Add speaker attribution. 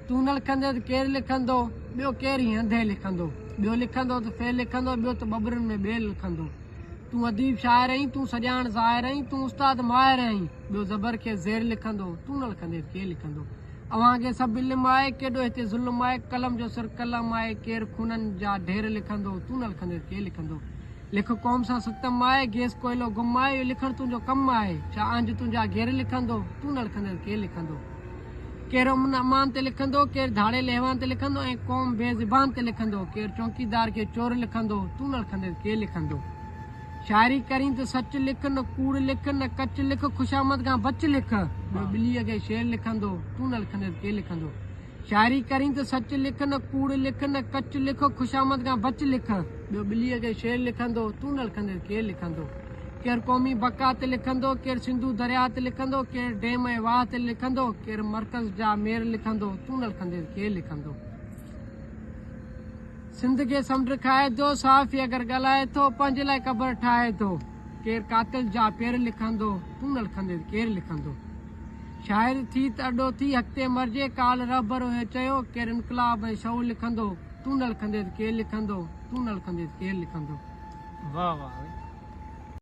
Speaker 1: तूं न लिखंदे त केरु लिखंदो, ॿियो केरु हीअं अंधे लिखंदो, ॿियो लिखंदो त फेर लिखंदो, ॿियो त बबरनि में ॿिए लिखंदो। तूं अदीब शाइर आहीं, तूं सॼाण ज़ाहिर आहीं, तूं उस्ताद माहिर आहीं, ॿियो ज़बर खे ज़ेर लिखंदो, तूं न लिखंदे त केरु लिखंदो। अव्हांखे सभु इल्मु आहे, केॾो हिते ज़ुल्म आहे, कलम जो सिर कलम आहे, केरु खूननि जा ढेर लिखंदो, तूं न लिखंदे त केरु लिखंदो। लिख क़ौम सां सितम आहे, गैस कोयलो गुम आहे, इहो लिखणु तुंहिंजो कमु आहे, छा अंज तुंहिंजा घेर लिखंदो, तूं न लिखंदे त केरु लिखंदो। केरु अमन अमान ते लिखंदो, केरु धाड़े लहवान ते लिखंदो ऐं क़ौम बेज़बान ते लिखंदो, केरु चौकीदार खे चोर लिखंदो, तूं न लिखंदे त केरु लिखंदो। शाइरी करीं त सच लिख, न कूड़ लिख, न कच लिख, ख़ुशामद खां बच लिख, ॿियो ॿिलीअ खे शेर लिखंदो, तूं न लिखंदे त केरु लिखंदो। शाइरी करीं त सच लिख, न कूड़ लिख, न कच लिख, ख़ुशामद खां बच लिख, ॿियो ॿिलीअ खे शेर लिखंदो, तूं न लिखंदे त केरु लिखंदो। केरु क़ौमी बका ते लिखंदो, केरु सिंधू दरिया ते लिखंदो, केरु डेम ऐं वाह ते लिखंदो, केरु मर्कज़ जा मेर लिखंदो, तूं न लिखंदे त केरु लिखंदो। सिंध खे समुंड खाए थो, साफ़ी अगरि ॻाल्हाए थो, पंहिंजे लाइ क़बर ठाहे थो, केरु कातिल जा पेर लिखंदो, तूं न लिखंदे त केरु लिखंदो। शाइर थी त अॾो थी अॻिते मरिजे, काल रहबर हुए चयो, केरु इनकलाब ऐं शऊर लिखंदो, तूं न लिखंदे त केरु लिखंदो, तूं न लिखंदे त केरु लिखंदो।
Speaker 2: वाह वाह।